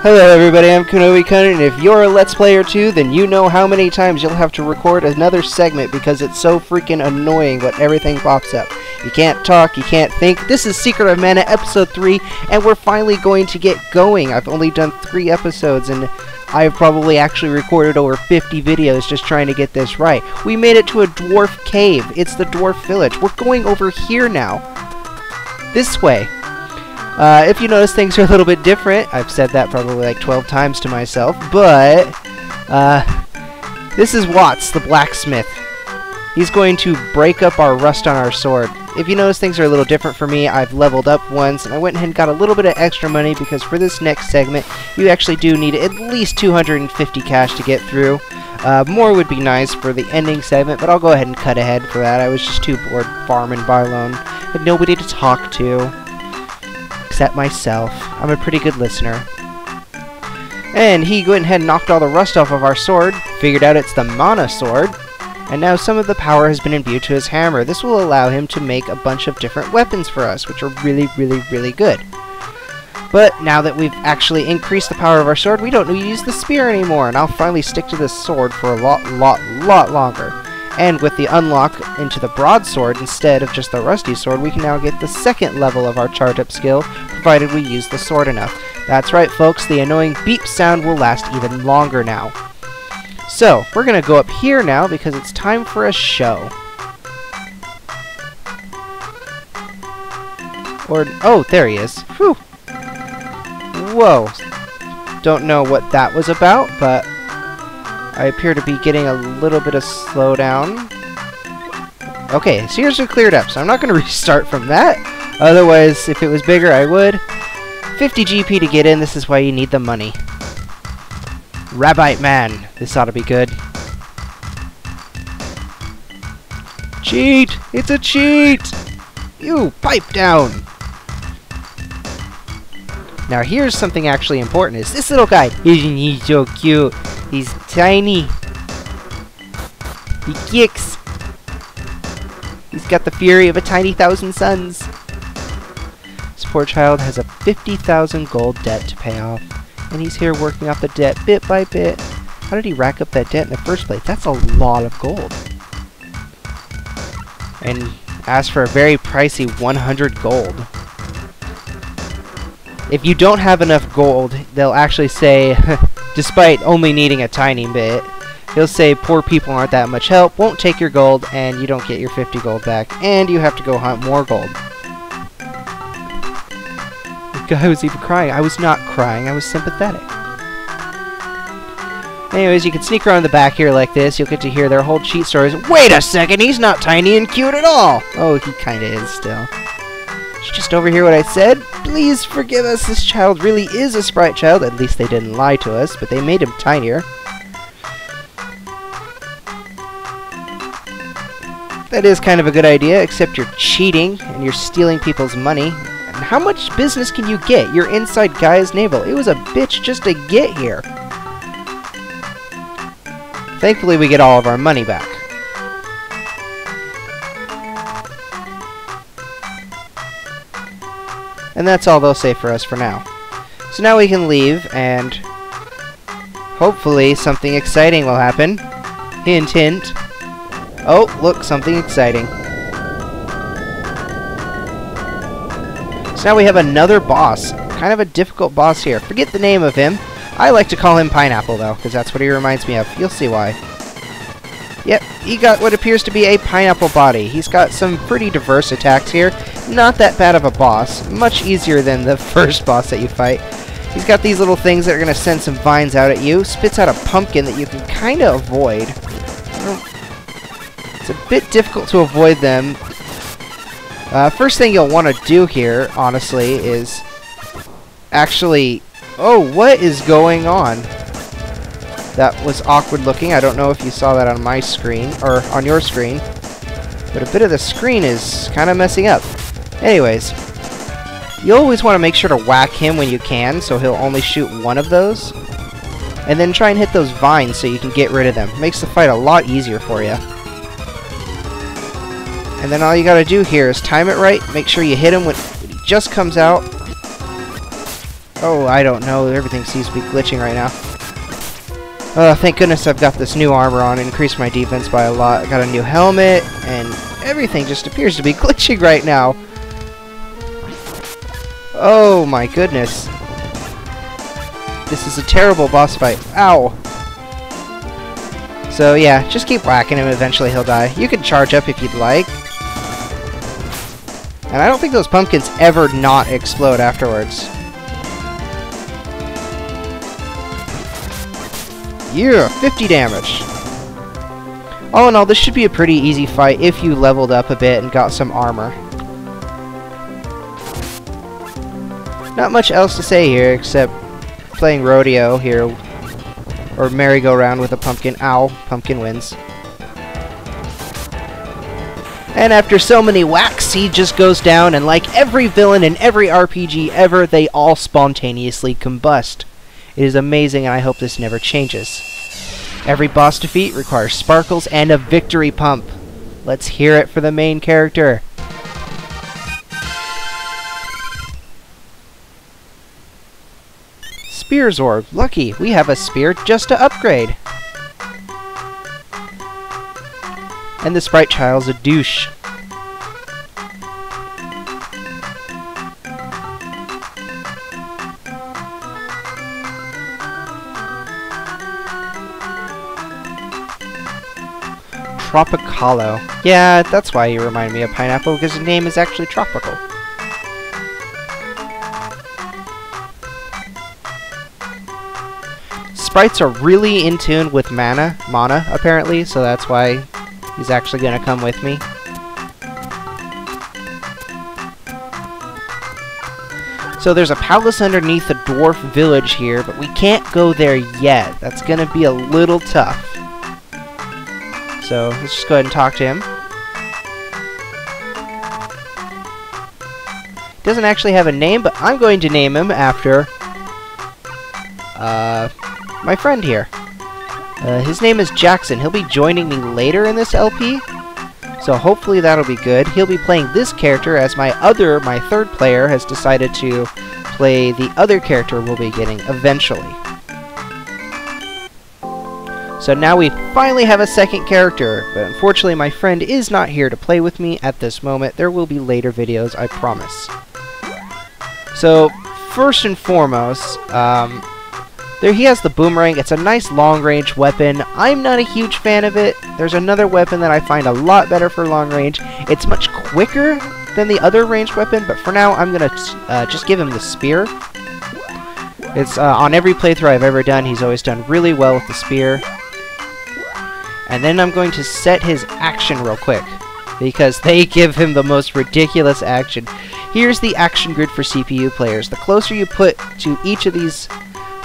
Hello everybody, I'm Kenobi Cunner, and if you're a Let's Player too, then you know how many times you'll have to record another segment because it's so freaking annoying what everything pops up. You can't talk, you can't think. This is Secret of Mana Episode 3, and we're finally going to get going. I've only done 3 episodes, and I've probably actually recorded over 50 videos just trying to get this right. We made it to a dwarf cave. It's the dwarf village. We're going over here now. This way. If you notice, things are a little bit different. I've said that probably like 12 times to myself, but this is Watts, the blacksmith. He's going to break up our rust on our sword. If you notice, things are a little different for me. I've leveled up once, and I went ahead and got a little bit of extra money because for this next segment, you actually do need at least 250 cash to get through. More would be nice for the ending segment, but I'll go ahead and cut ahead for that. I was just too bored farming by alone. Had nobody to talk to. Except myself. I'm a pretty good listener. And he went ahead and knocked all the rust off of our sword, figured out it's the mana sword, and now some of the power has been imbued to his hammer. This will allow him to make a bunch of different weapons for us, which are really, really, really good. But now that we've actually increased the power of our sword, we don't need to use the spear anymore, and I'll finally stick to this sword for a lot longer. And with the unlock into the broadsword instead of just the rusty sword, we can now get the second level of our charge-up skill, provided we use the sword enough. That's right, folks, the annoying beep sound will last even longer now. So, we're going to go up here now because it's time for a show. Oh, there he is. Whew. Whoa. Don't know what that was about, but I appear to be getting a little bit of slowdown. Okay, seriously cleared up, so I'm not going to restart from that. Otherwise, if it was bigger, I would. 50 GP to get in, this is why you need the money. Rabbite Man, this ought to be good. Cheat! It's a cheat! You, pipe down! Now here's something actually important, is this little guy. Isn't he so cute? He's tiny. He kicks. He's got the fury of a tiny thousand suns. This poor child has a 50,000 gold debt to pay off. And he's here working off the debt bit by bit. How did he rack up that debt in the first place? That's a lot of gold. And asked for a very pricey 100 gold. If you don't have enough gold, they'll actually say, despite only needing a tiny bit, he'll say poor people aren't that much help, won't take your gold, and you don't get your 50 gold back, and you have to go hunt more gold. The guy was even crying. I was not crying, I was sympathetic. Anyways, you can sneak around the back here like this, you'll get to hear their whole cheat stories. Wait a second, he's not tiny and cute at all! Oh, he kinda is still. Did you just overhear what I said? Please forgive us, this child really is a sprite child. At least they didn't lie to us, but they made him tinier. That is kind of a good idea, except you're cheating, and you're stealing people's money. And how much business can you get? You're inside Gaia's navel. It was a bitch just to get here. Thankfully, we get all of our money back. And that's all they'll say for us for now. So now we can leave, and hopefully something exciting will happen. Hint, hint. Oh, look, something exciting. So now we have another boss. Kind of a difficult boss here. Forget the name of him. I like to call him Pineapple, though, because that's what he reminds me of. You'll see why. Yep, he got what appears to be a pineapple body. He's got some pretty diverse attacks here. Not that bad of a boss. Much easier than the first boss that you fight. He's got these little things that are going to send some vines out at you. Spits out a pumpkin that you can kind of avoid. It's a bit difficult to avoid them. First thing you'll want to do here, honestly, is actually... Oh, what is going on? That was awkward looking. I don't know if you saw that on my screen, or on your screen. But a bit of the screen is kind of messing up. Anyways, you always want to make sure to whack him when you can, so he'll only shoot one of those. And then try and hit those vines so you can get rid of them. Makes the fight a lot easier for you. And then all you gotta do here is time it right, make sure you hit him when he just comes out, Oh, I don't know. Everything seems to be glitching right now. Thank goodness I've got this new armor on. Increased my defense by a lot. I got a new helmet, and everything just appears to be glitching right now. Oh my goodness. This is a terrible boss fight. Ow. So yeah, just keep whacking him. Eventually he'll die. You can charge up if you'd like. And I don't think those pumpkins ever not explode afterwards. Yeah, 50 damage. All in all, this should be a pretty easy fight if you leveled up a bit and got some armor. Not much else to say here except playing rodeo here, or merry-go-round with a pumpkin. Ow, pumpkin wins. And after so many whacks, he just goes down, and like every villain in every RPG ever, they all spontaneously combust. It is amazing, and I hope this never changes. Every boss defeat requires sparkles and a victory pump. Let's hear it for the main character. Spears orb. Lucky, we have a spear just to upgrade. And the sprite child's a douche. Tropicalo. Yeah, that's why you remind me of Pineapple, because his name is actually Tropical. Sprites are really in tune with mana, apparently, so that's why he's actually going to come with me. So there's a palace underneath the dwarf village here, but we can't go there yet. That's going to be a little tough. So let's just go ahead and talk to him. Doesn't actually have a name, but I'm going to name him after my friend here. His name is Jackson. He'll be joining me later in this LP, so hopefully that'll be good. He'll be playing this character as my third player has decided to play the other character we'll be getting eventually. So now we finally have a second character, but unfortunately my friend is not here to play with me at this moment. There will be later videos, I promise. So, first and foremost, there he has the boomerang. It's a nice long-range weapon. I'm not a huge fan of it. There's another weapon that I find a lot better for long range. It's much quicker than the other ranged weapon, but for now I'm going to just give him the spear. It's on every playthrough I've ever done, he's always done really well with the spear. And then I'm going to set his action real quick, because they give him the most ridiculous action. Here's the action grid for CPU players. The closer you put to each of these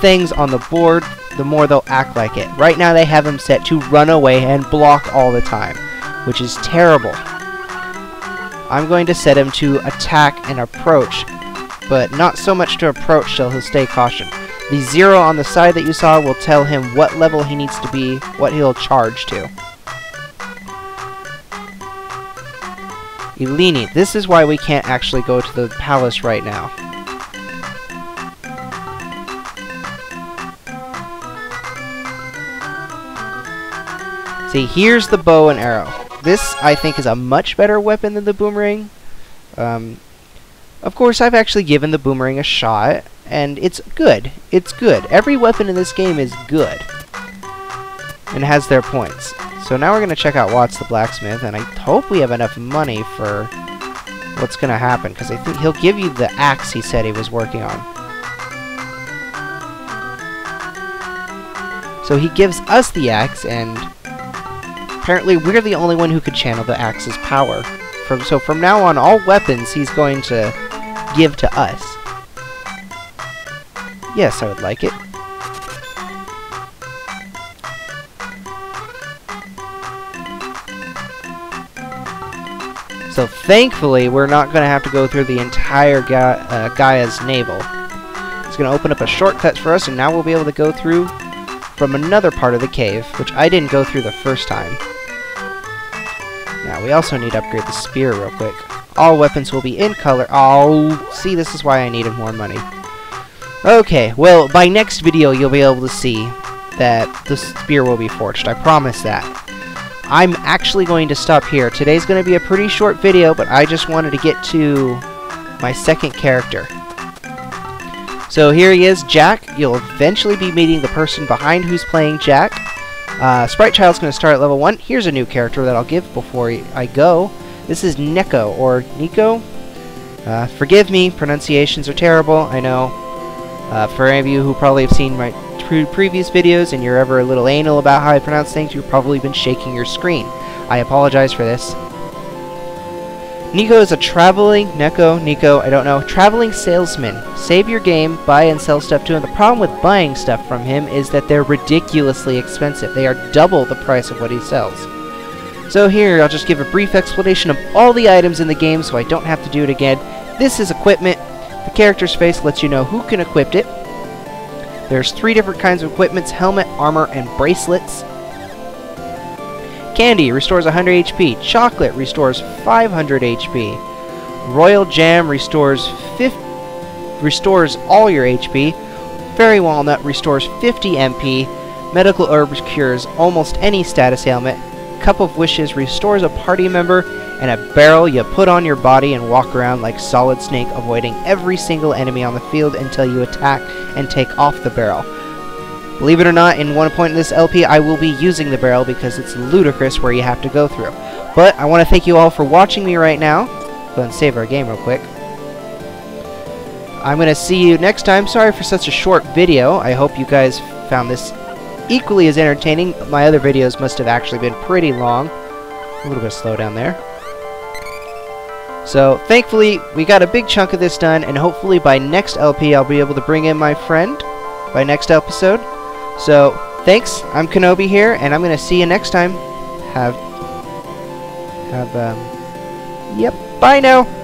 things on the board, the more they'll act like it. Right now they have him set to run away and block all the time, which is terrible. I'm going to set him to attack and approach, but not so much to approach till he'll stay caution. The 0 on the side that you saw will tell him what level he needs to be, what he'll charge to. Eleni, this is why we can't actually go to the palace right now. See, here's the bow and arrow. This, I think, is a much better weapon than the boomerang. Of course, I've actually given the boomerang a shot, and it's good. It's good. Every weapon in this game is good, and has their points. So now we're going to check out Watts the blacksmith, and I hope we have enough money for what's going to happen, because I think he'll give you the axe he said he was working on. So he gives us the axe, and apparently we're the only one who could channel the axe's power. So from now on, all weapons he's going to give to us. Yes, I would like it. So thankfully, we're not going to have to go through the entire Gaia's navel. It's going to open up a shortcut for us, and now we'll be able to go through from another part of the cave, which I didn't go through the first time. Now, we also need to upgrade the spear real quick. All weapons will be in color. Oh, see, this is why I needed more money. Okay, well, by next video you'll be able to see that the spear will be forged. I promise that. I'm actually going to stop here. Today's going to be a pretty short video, but I just wanted to get to my second character. So here he is, Jack. You'll eventually be meeting the person behind who's playing Jack. Sprite Child's going to start at level 1. Here's a new character that I'll give before I go. This is Neko, or Nico. Forgive me, pronunciations are terrible, I know. For any of you who probably have seen my previous videos and you're ever a little anal about how I pronounce things, you've probably been shaking your screen. I apologize for this. Nico is a traveling salesman. Save your game, buy and sell stuff to him. The problem with buying stuff from him is that they're ridiculously expensive. They are double the price of what he sells. So here, I'll just give a brief explanation of all the items in the game so I don't have to do it again. This is equipment. The character's face lets you know who can equip it. There's 3 different kinds of equipments: helmet, armor, and bracelets. Candy restores 100 HP. Chocolate restores 500 HP. Royal Jam restores all your HP. Fairy Walnut restores 50 MP. Medical Herb cures almost any status ailment. Cup of Wishes restores a party member. And a barrel you put on your body and walk around like Solid Snake, avoiding every single enemy on the field until you attack and take off the barrel. Believe it or not, in one point in this LP, I will be using the barrel because it's ludicrous where you have to go through. But I want to thank you all for watching me right now. Go ahead and save our game real quick. I'm going to see you next time. Sorry for such a short video. I hope you guys found this equally as entertaining. My other videos must have actually been pretty long. A little bit of slow down there. So, thankfully, we got a big chunk of this done, and hopefully by next LP I'll be able to bring in my friend by next episode. So, thanks, I'm Kenobi here, and I'm going to see you next time. Yep, bye now!